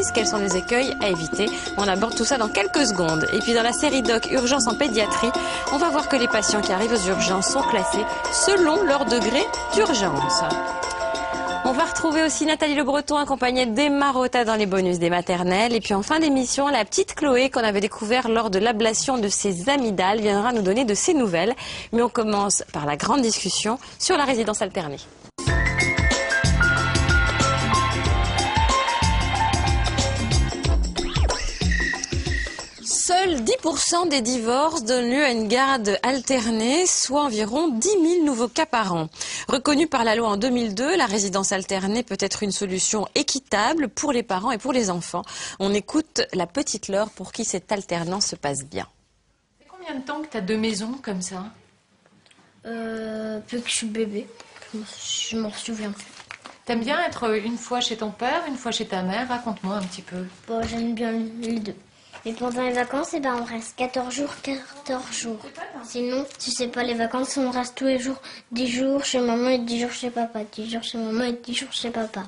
exercices, quels sont les écueils à éviter. On aborde tout ça dans quelques secondes. Et puis dans la série Doc Urgence en pédiatrie, on va voir que les patients qui arrivent aux urgences sont classés selon leur degré d'urgence. On va retrouver aussi Nathalie Le Breton accompagnée d'Emma Rota dans les bonus des maternelles. Et puis en fin d'émission, la petite Chloé qu'on avait découvert lors de l'ablation de ses amygdales viendra nous donner de ses nouvelles. Mais on commence par la grande discussion sur la résidence alternée. Seuls 10% des divorces donnent lieu à une garde alternée, soit environ 10 000 nouveaux cas par an. Reconnue par la loi en 2002, la résidence alternée peut être une solution équitable pour les parents et pour les enfants. On écoute la petite Laure pour qui cette alternance se passe bien. Ça fait combien de temps que tu as deux maisons comme ça? Depuis que je suis bébé, je m'en souviens plus. T'aimes bien être une fois chez ton père, une fois chez ta mère? Raconte-moi un petit peu. Bon, j'aime bien les deux. Et pendant les vacances, on reste 14 jours, 14 jours. Sinon, tu sais pas, les vacances, on reste tous les jours 10 jours chez maman et 10 jours chez papa. 10 jours chez maman et 10 jours chez papa.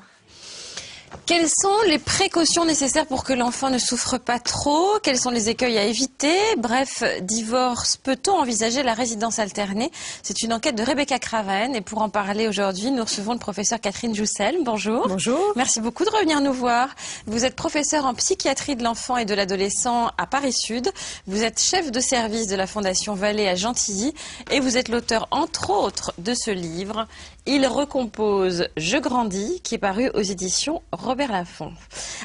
Quelles sont les précautions nécessaires pour que l'enfant ne souffre pas trop? Quels sont les écueils à éviter? Bref, divorce, peut-on envisager la résidence alternée? C'est une enquête de Rebecca Craven et pour en parler aujourd'hui, nous recevons le professeur Catherine Joussel. Bonjour. Bonjour. Merci beaucoup de revenir nous voir. Vous êtes professeur en psychiatrie de l'enfant et de l'adolescent à Paris-Sud. Vous êtes chef de service de la Fondation Vallée à Gentilly et vous êtes l'auteur, entre autres, de ce livre « Il recompose, je grandis » qui est paru aux éditions Robert Laffont.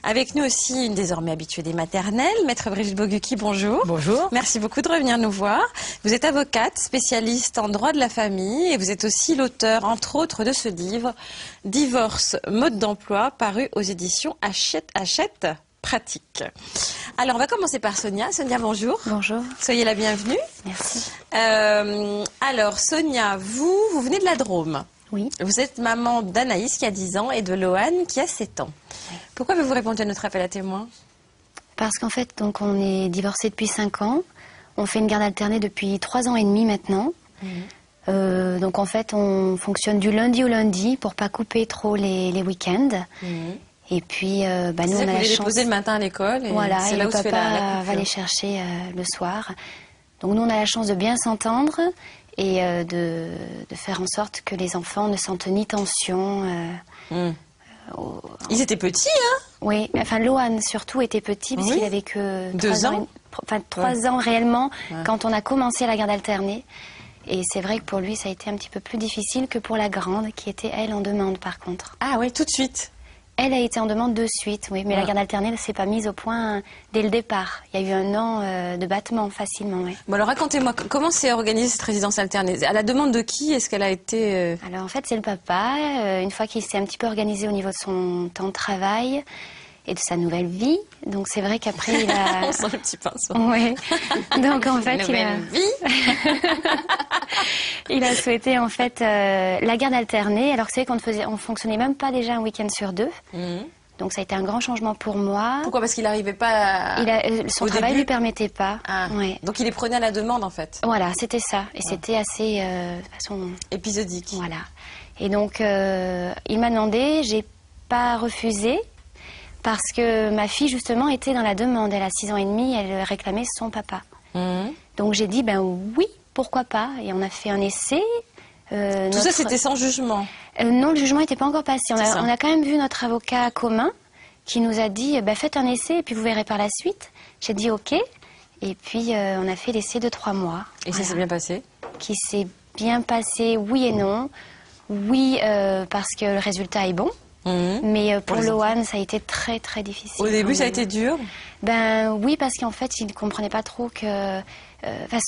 Avec nous aussi une désormais habituée des maternelles, maître Brigitte Bogucki, bonjour. Bonjour. Merci beaucoup de revenir nous voir. Vous êtes avocate, spécialiste en droit de la famille et vous êtes aussi l'auteur, entre autres, de ce livre « Divorce, mode d'emploi » paru aux éditions Hachette Pratique. Alors, on va commencer par Sonia. Sonia, bonjour. Bonjour. Soyez la bienvenue. Merci. Alors, Sonia, vous venez de la Drôme. Oui. Vous êtes maman d'Anaïs qui a 10 ans et de Loane qui a 7 ans. Oui. Pourquoi avez-vous répondu à notre appel à témoins? Parce qu'en fait, donc, on est divorcés depuis 5 ans. On fait une garde alternée depuis 3 ans et demi maintenant. Donc en fait, on fonctionne du lundi au lundi pour pas couper trop les week-ends. Et puis, nous, on a la chance. Déposer le matin à l'école. Voilà, c'est et là le où se fait papa va les chercher le soir. Donc nous, on a la chance de bien s'entendre et de faire en sorte que les enfants ne sentent ni tension. Ils étaient petits, hein? Oui, enfin Loane surtout était petit puisqu'il avait que 2 ans. Enfin 3 ans réellement quand on a commencé la garde alternée. Et c'est vrai que pour lui, ça a été un petit peu plus difficile que pour la grande, qui était, elle, en demande, par contre. Ah oui, tout de suite. Elle a été en demande de suite, oui. Mais la garde alternée ne s'est pas mise au point dès le départ. Il y a eu 1 an de battement, facilement, oui. Bon, alors racontez-moi, comment s'est organisée cette résidence alternée? À la demande de qui est-ce qu'elle a été Alors, en fait, c'est le papa. Une fois qu'il s'est un petit peu organisé au niveau de son temps de travail et de sa nouvelle vie. Donc, c'est vrai qu'après, il a... On sent le petit pinceau. Oui. Donc, en fait, il a souhaité, en fait, la garde alternée. Alors, c'est vrai qu'on fonctionnait même pas déjà un week-end sur 2. Donc, ça a été un grand changement pour moi. Pourquoi? Parce qu'il n'arrivait pas à... Son travail ne lui permettait pas. Ah. Ouais. Donc, il les prenait à la demande, en fait. Voilà, c'était ça. Et c'était assez, de façon... épisodique. Voilà. Et donc, il m'a demandé, j'ai pas refusé. Parce que ma fille, justement, était dans la demande. Elle a 6 ans et demi, elle réclamait son papa. Donc j'ai dit, ben oui, pourquoi pas. Et on a fait un essai. Tout ça, c'était sans jugement? Non, le jugement n'était pas encore passé. On a quand même vu notre avocat commun qui nous a dit, ben, faites un essai et puis vous verrez par la suite. J'ai dit ok. Et puis on a fait l'essai de 3 mois. Et ça s'est bien passé? Qui s'est bien passé, oui et non. Oui, parce que le résultat est bon. Mais pour Loane, ça a été très très difficile. Au début, ça a été dur? Ben oui, parce qu'en fait, il ne comprenait pas trop que...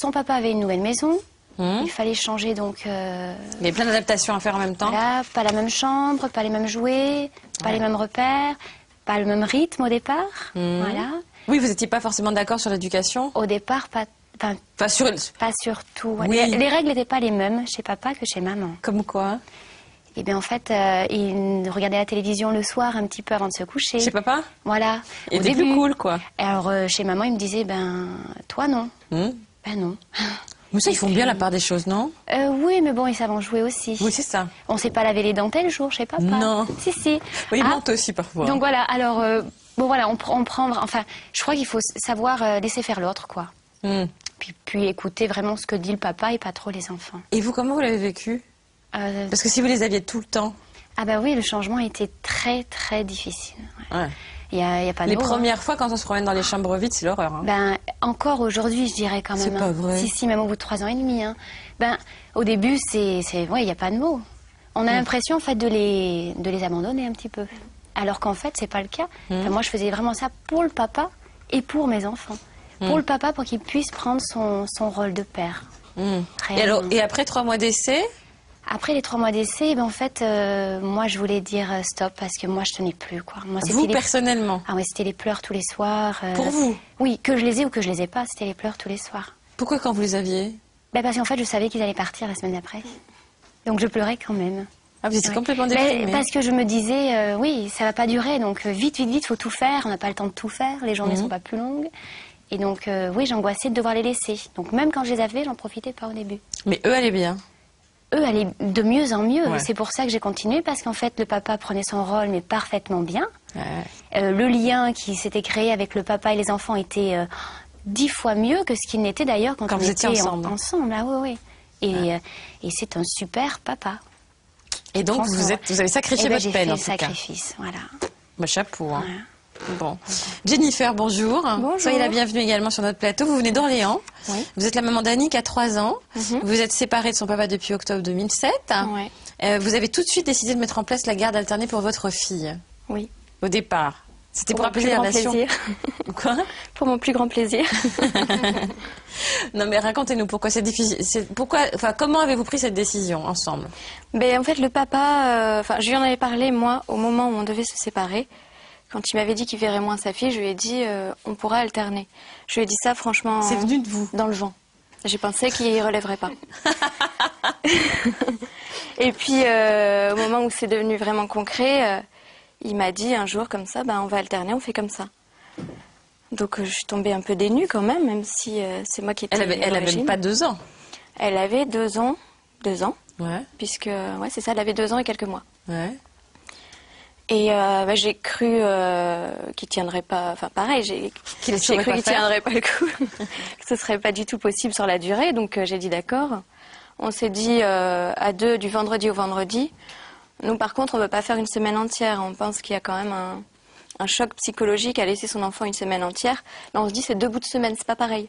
son papa avait une nouvelle maison. Il fallait changer, donc... Il y avait plein d'adaptations à faire en même temps. Voilà, pas la même chambre, pas les mêmes jouets, pas les mêmes repères, pas le même rythme au départ. Voilà. Oui, vous n'étiez pas forcément d'accord sur l'éducation? Au départ, pas sur tout. Oui. Les règles n'étaient pas les mêmes chez papa que chez maman. Comme quoi? Eh bien, en fait, il regardait la télévision le soir un petit peu avant de se coucher. Chez papa? Voilà. Il était plus cool, quoi. Et alors, chez maman, il me disait, ben, toi, non. Ben, non. Mais ça, ils font bien la part des choses, non? Oui, mais bon, ils savent en jouer aussi. Oui, c'est ça. On ne sait pas laver les dents tel jour chez papa. Non. Si. Oui, ils mentent aussi, parfois. Donc voilà, alors, bon voilà, on prend, enfin, je crois qu'il faut savoir laisser faire l'autre, quoi. Puis écouter vraiment ce que dit le papa et pas trop les enfants. Et vous, comment vous l'avez vécu? Parce que si vous les aviez tout le temps... Ah bah oui, le changement a été très très difficile. Ouais. Il y a pas de Les mots, premières fois, quand on se promène dans les chambres vides, c'est l'horreur. Hein. Ben, encore aujourd'hui, je dirais quand même. C'est pas vrai. Si, même au bout de 3 ans et demi. Hein. Ben, au début, ouais, il n'y a pas de mots. On a l'impression, en fait, de les abandonner un petit peu. Alors qu'en fait, c'est pas le cas. Enfin, moi, je faisais vraiment ça pour le papa et pour mes enfants. Pour le papa, pour qu'il puisse prendre son rôle de père. Et après 3 mois d'essai? Après les 3 mois d'essai, ben en fait, moi je voulais dire stop parce que moi je tenais plus, quoi. Moi, vous personnellement? Ah oui, c'était les pleurs tous les soirs. Pour vous? Oui, que je les ai ou que je les ai pas, c'était les pleurs tous les soirs. Pourquoi quand vous les aviez? Ben parce qu'en fait, je savais qu'ils allaient partir la semaine d'après. Donc je pleurais quand même. Ah, vous étiez complètement déprimée? Parce que je me disais, oui, ça va pas durer, donc vite, faut tout faire. On n'a pas le temps de tout faire, les journées sont pas plus longues. Et donc, oui, j'angoissais de devoir les laisser. Donc même quand je les avais, j'en profitais pas au début. Mais eux allaient bien? Eux allaient de mieux en mieux. Ouais. C'est pour ça que j'ai continué, parce qu'en fait, le papa prenait son rôle, mais parfaitement bien. Le lien qui s'était créé avec le papa et les enfants était 10 fois mieux que ce qu'il n'était d'ailleurs quand on vous était étiez ensemble. Ah oui, oui. Et c'est un super papa. Et donc, vous avez sacrifié votre peine, en tout cas. Sacrifice, voilà. Bah, chapeau. Hein. Voilà. Bon. Jennifer, bonjour. Bonjour. Soyez la bienvenue également sur notre plateau. Vous venez d'Orléans. Oui. Vous êtes la maman d'Annie qui a 3 ans. Vous êtes séparée de son papa depuis octobre 2007. Ouais. Vous avez tout de suite décidé de mettre en place la garde alternée pour votre fille. Oui. Au départ. C'était pour mon apaiser plus la grand relation. plaisir. Quoi? Pour mon plus grand plaisir. Non mais racontez-nous pourquoi c'est difficile. Comment avez-vous pris cette décision ensemble? Ben, en fait, le papa, je lui en avais parlé, moi, au moment où on devait se séparer. Quand il m'avait dit qu'il verrait moins sa fille, je lui ai dit, on pourra alterner. Je lui ai dit ça, franchement, C'est venu de vous? dans le vent. J'ai pensé qu'il ne relèverait pas. Et puis, au moment où c'est devenu vraiment concret, il m'a dit un jour comme ça, on va alterner, on fait comme ça. Donc, je suis tombée un peu dénue quand même si c'est moi qui étais Elle avait même pas 2 ans. Elle avait 2 ans. 2 ans. Ouais. Puisque, ouais, c'est ça, elle avait 2 ans et quelques mois. Ouais. Et j'ai cru qu'il tiendrait pas. Enfin, pareil, j'ai cru qu'il tiendrait pas le coup, que ce serait pas du tout possible sur la durée. Donc j'ai dit d'accord. On s'est dit à 2 du vendredi au vendredi. Nous, par contre, on veut pas faire une semaine entière. On pense qu'il y a quand même un choc psychologique à laisser son enfant une semaine entière. Là, on se dit c'est 2 bouts de semaine, c'est pas pareil.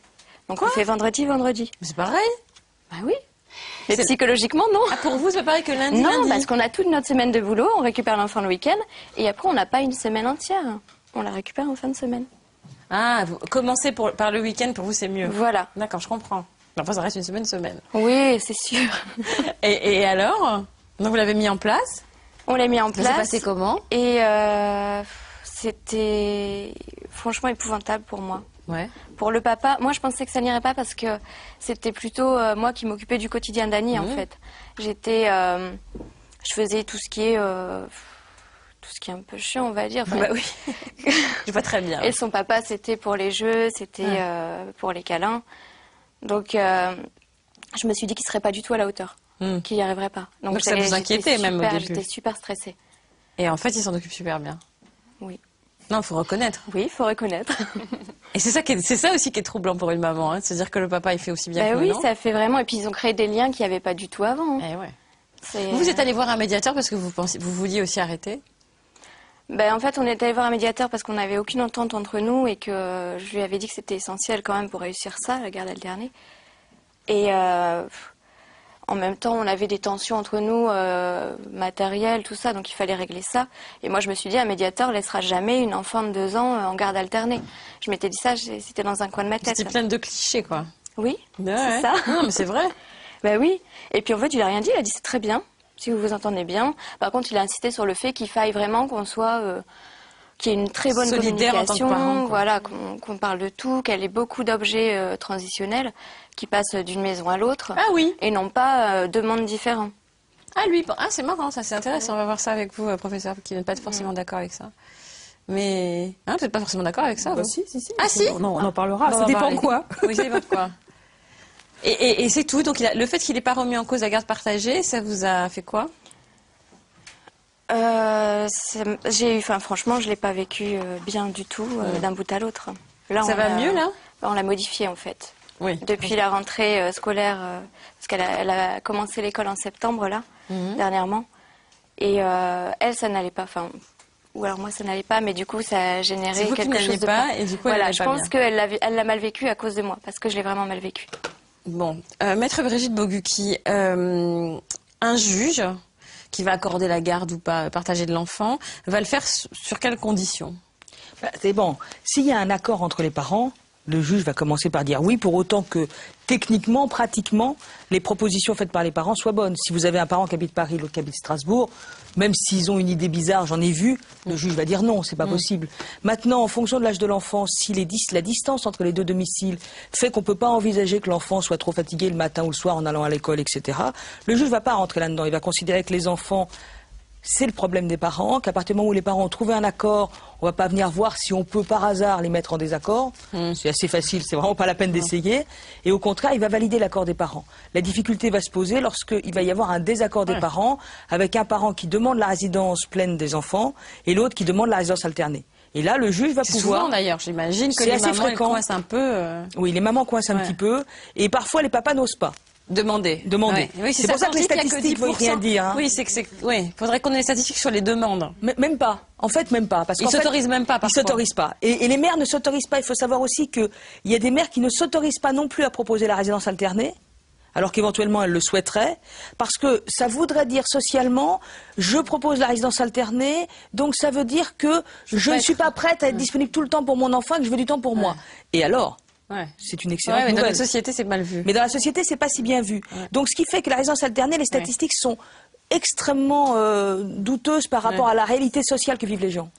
Donc on fait vendredi. Mais c'est pareil. Bah oui. Mais psychologiquement, non. Ah, pour vous, c'est pas pareil que lundi? Non, parce qu'on a toute notre semaine de boulot, on récupère l'enfant le week-end, et après, on n'a pas une semaine entière. On la récupère en fin de semaine. Ah, vous commencez par le week-end, pour vous, c'est mieux. Voilà. D'accord, je comprends. Mais enfin, ça reste une semaine. Oui, c'est sûr. Et alors? Donc, vous l'avez mis en place? On l'a mis en place. Ça s'est passé comment? Et c'était franchement épouvantable pour moi. Ouais. Pour le papa, moi je pensais que ça n'irait pas parce que c'était plutôt moi qui m'occupais du quotidien d'Annie en fait. Je faisais tout ce qui est un peu chiant on va dire. Enfin, Bah oui, je vois très bien. Et son papa c'était pour les jeux, c'était pour les câlins. Donc je me suis dit qu'il serait pas du tout à la hauteur, qu'il n'y arriverait pas. Donc ça vous inquiétait même au début. J'étais super stressée. Et en fait il s'en occupe super bien. Oui. Non, il faut reconnaître. Oui, il faut reconnaître. Et c'est ça aussi qui est troublant pour une maman, hein, de se dire que le papa il fait aussi bien que nous. Oui, non, ça fait vraiment. Et puis ils ont créé des liens qu'il n'y avait pas du tout avant. Eh ouais. Vous êtes allé voir un médiateur parce que vous vouliez aussi arrêter? En fait, on est allé voir un médiateur parce qu'on n'avait aucune entente entre nous et que je lui avais dit que c'était essentiel quand même pour réussir ça, la garde alternée. Et en même temps, on avait des tensions entre nous, matérielles, tout ça, donc il fallait régler ça. Et moi, je me suis dit, un médiateur laissera jamais une enfant de 2 ans en garde alternée. Je m'étais dit ça, c'était dans un coin de ma tête. C'était plein de clichés, quoi. Oui, Ouais. c'est ça. Non, mais c'est vrai. Oui. Et puis en fait, il a rien dit. Il a dit c'est très bien, si vous vous entendez bien. Par contre, il a insisté sur le fait qu'il faille vraiment qu'on soit, qu'il y ait une très bonne solidaire communication, en tant que parent, quoi. voilà, qu'on parle de tout, qu'elle ait beaucoup d'objets transitionnels qui passent d'une maison à l'autre. Ah oui. Et non pas 2 mondes différents. C'est marrant, ça, c'est intéressant. On va voir ça avec vous, professeur, qui n'êtes pas forcément d'accord avec ça. Mais vous n'êtes pas forcément d'accord avec ça, vous? Si. Ah si. On en parlera. Bon, Ça dépend quoi. Oui, ça dépend quoi. Et c'est tout. Donc le fait qu'il n'ait pas remis en cause la garde partagée, ça vous a fait quoi? Franchement, je l'ai pas vécu bien du tout d'un bout à l'autre. Là, ça va mieux là? On l'a modifié en fait. Oui. Depuis la rentrée scolaire, parce qu'elle a commencé l'école en septembre là, dernièrement. Et elle, ça n'allait pas. Enfin, ou alors moi, ça n'allait pas, mais du coup, ça a généré quelque chose de pas. Et du coup, voilà, je pense qu'elle l'a mal vécu à cause de moi, parce que je l'ai vraiment mal vécu. Bon, Maître Brigitte Bogucki, un juge qui va accorder la garde ou pas partager de l'enfant va le faire sur quelles conditions? C'est bon. S'il y a un accord entre les parents, le juge va commencer par dire oui, pour autant que techniquement, pratiquement, les propositions faites par les parents soient bonnes. Si vous avez un parent qui habite Paris, l'autre qui habite Strasbourg, même s'ils ont une idée bizarre, j'en ai vu, le juge va dire non, c'est pas possible. Maintenant, en fonction de l'âge de l'enfant, si la distance entre les deux domiciles fait qu'on peut pas envisager que l'enfant soit trop fatigué le matin ou le soir en allant à l'école, etc., le juge va pas rentrer là-dedans. Il va considérer que les enfants, c'est le problème des parents, qu'à partir du moment où les parents ont trouvé un accord, on va pas venir voir si on peut par hasard les mettre en désaccord. C'est assez facile, c'est vraiment pas la peine d'essayer. Et au contraire, il va valider l'accord des parents. La difficulté va se poser lorsqu'il va y avoir un désaccord des parents, avec un parent qui demande la résidence pleine des enfants et l'autre qui demande la résidence alternée. Et là, le juge va pouvoir... Souvent d'ailleurs, j'imagine que les mamans coincent un peu... Oui, les mamans coincent un petit peu, et parfois les papas n'osent pas. Demander. Ouais. Oui, c'est pour ça que les statistiques ne veulent rien dire. Hein. Oui, oui, faudrait qu'on ait les statistiques sur les demandes. Même pas. En fait, même pas. Parce ils s'autorisent même pas, parfois. Ils s'autorisent pas. Et les mères ne s'autorisent pas. Il faut savoir aussi qu'il y a des mères qui ne s'autorisent pas non plus à proposer la résidence alternée, alors qu'éventuellement elles le souhaiteraient, parce que ça voudrait dire socialement, je propose la résidence alternée, donc ça veut dire que je ne suis pas prête à être disponible tout le temps pour mon enfant et que je veux du temps pour moi. Et alors ? C'est une excellente nouvelle. Mais dans la société, c'est mal vu. Mais dans la société, c'est pas si bien vu. Donc, ce qui fait que la résidence alternée, les statistiques sont extrêmement douteuses par rapport à la réalité sociale que vivent les gens.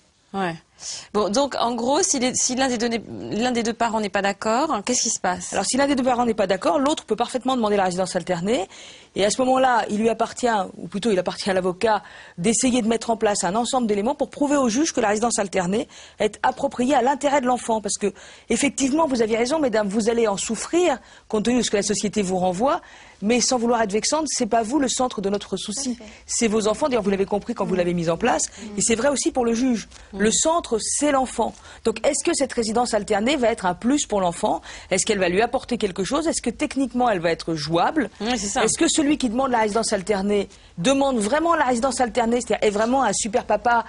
Bon, donc en gros, si l'un des deux parents n'est pas d'accord, qu'est-ce qui se passe? Alors, si l'un des deux parents n'est pas d'accord, l'autre peut parfaitement demander la résidence alternée. Et à ce moment-là, il lui appartient, ou plutôt il appartient à l'avocat, d'essayer de mettre en place un ensemble d'éléments pour prouver au juge que la résidence alternée est appropriée à l'intérêt de l'enfant. Parce que, effectivement, vous aviez raison, mesdames, vous allez en souffrir, compte tenu de ce que la société vous renvoie. Mais sans vouloir être vexante, c'est pas vous le centre de notre souci. C'est vos enfants. D'ailleurs, vous l'avez compris quand vous l'avez mis en place. Et c'est vrai aussi pour le juge. Le centre, c'est l'enfant. Donc, est-ce que cette résidence alternée va être un plus pour l'enfant? Est-ce qu'elle va lui apporter quelque chose? Est-ce que techniquement, elle va être jouable? Est-ce que celui qui demande la résidence alternée demande vraiment la résidence alternée, c'est-à-dire est vraiment un super papa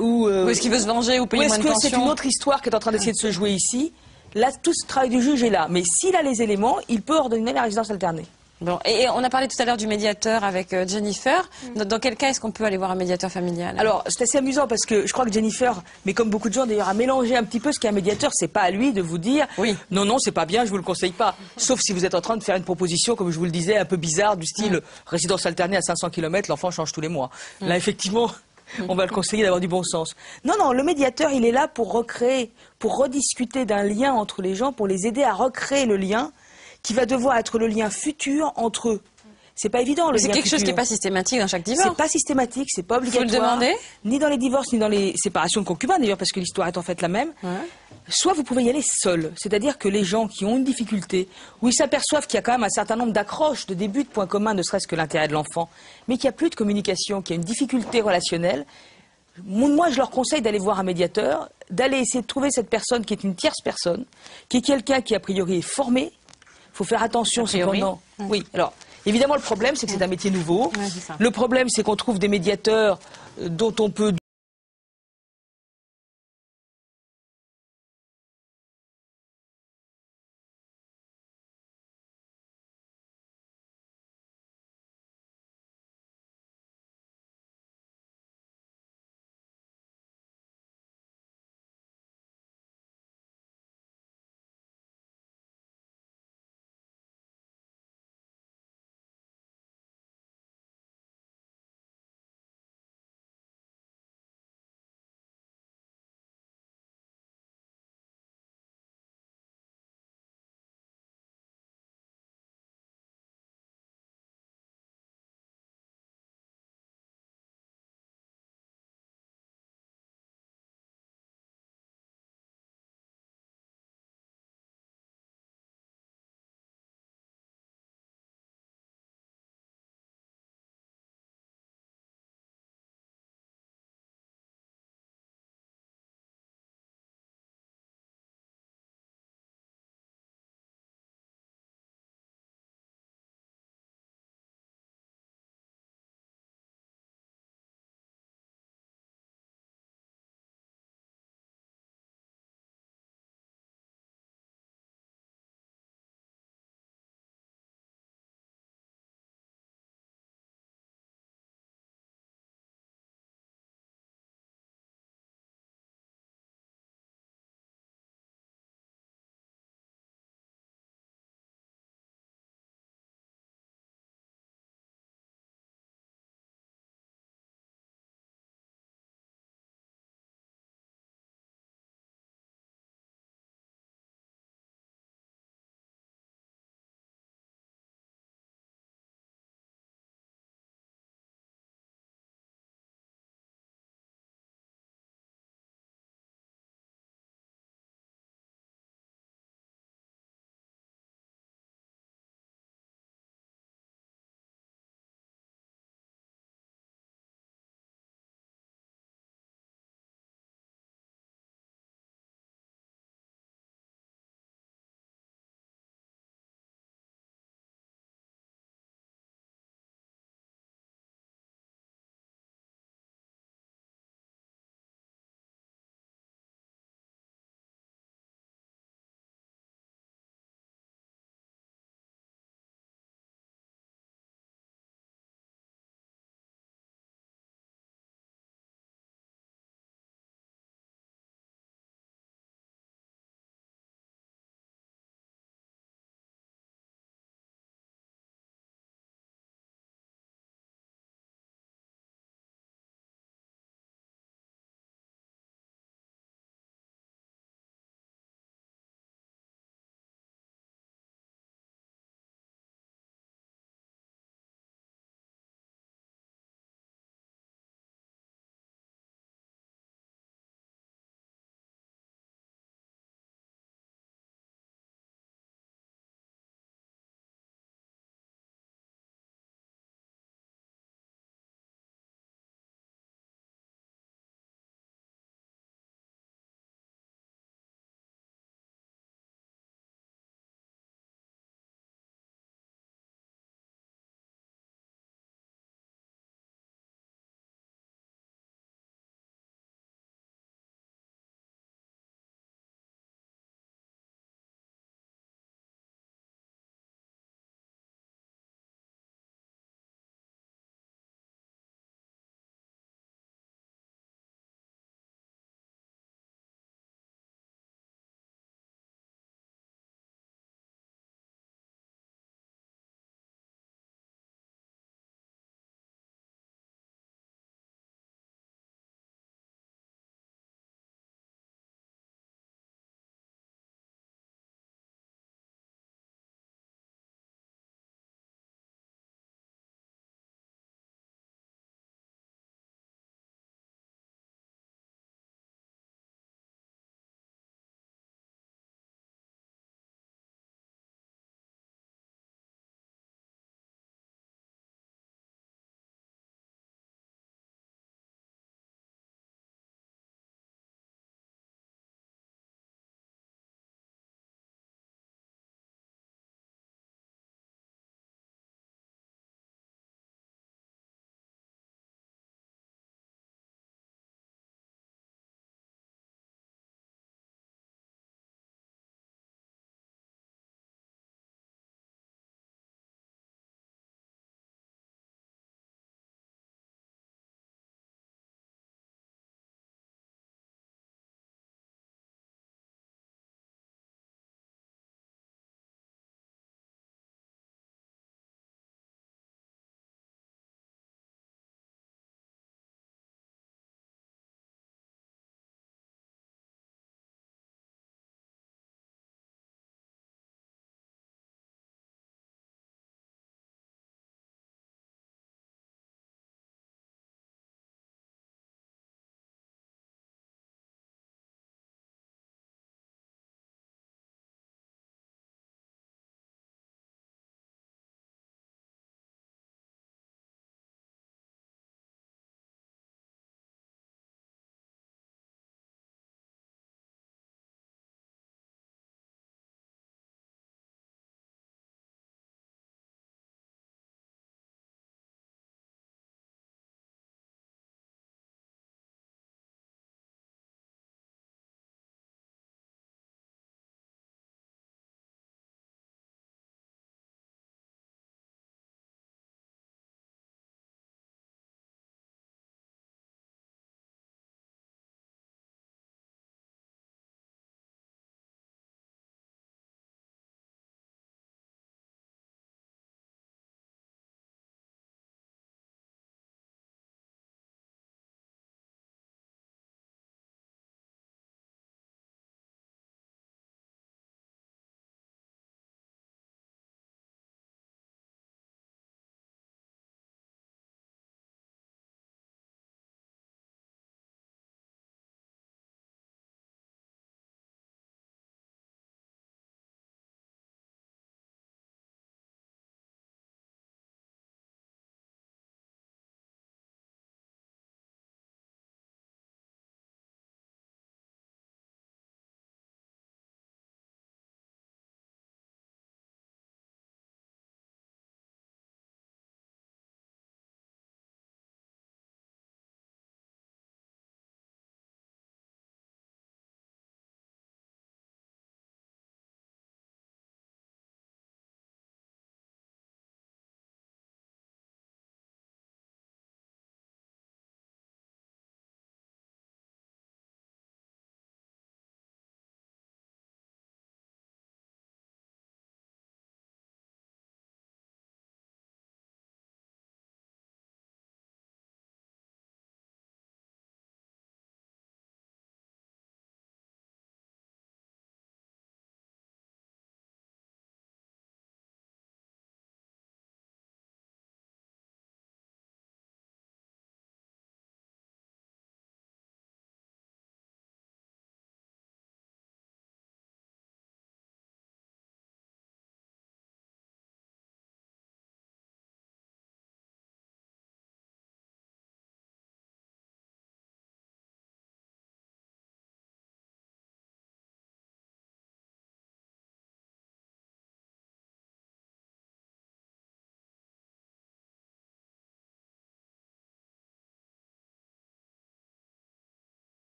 ou est-ce qu'il veut se venger ou payer moins de pension? Ou est-ce que c'est une autre histoire qui est en train d'essayer de se jouer ici? Là, tout ce travail du juge est là. Mais s'il a les éléments, il peut ordonner la résidence alternée. Bon, et on a parlé tout à l'heure du médiateur avec Jennifer. Dans quel cas est-ce qu'on peut aller voir un médiateur familial? Alors, c'est assez amusant parce que je crois que Jennifer, mais comme beaucoup de gens d'ailleurs, a mélangé un petit peu ce qu'est un médiateur. C'est pas à lui de vous dire non, c'est pas bien, je vous le conseille pas. Sauf si vous êtes en train de faire une proposition, comme je vous le disais, un peu bizarre, du style résidence alternée à 500 km, l'enfant change tous les mois. Là, effectivement, on va le conseiller d'avoir du bon sens. Non, le médiateur, il est là pour recréer, pour rediscuter d'un lien entre les gens, pour les aider à recréer le lien qui va devoir être le lien futur entre eux. C'est pas évident, le lien futur. C'est quelque chose qui n'est pas systématique dans chaque divorce. C'est pas systématique, c'est pas obligatoire. Faut le demander. Ni dans les divorces, ni dans les séparations de concubins, d'ailleurs, parce que l'histoire est en fait la même. Soit vous pouvez y aller seul. C'est-à-dire que les gens qui ont une difficulté, où ils s'aperçoivent qu'il y a quand même un certain nombre d'accroches, de débuts, de points communs, ne serait-ce que l'intérêt de l'enfant, mais qu'il n'y a plus de communication, qu'il y a une difficulté relationnelle, moi, je leur conseille d'aller voir un médiateur, d'aller essayer de trouver cette personne qui est une tierce personne, qui est quelqu'un qui, a priori, est formé. Il faut faire attention cependant. Oui, alors, évidemment, le problème, c'est que c'est un métier nouveau. Le problème, c'est qu'on trouve des médiateurs dont on peut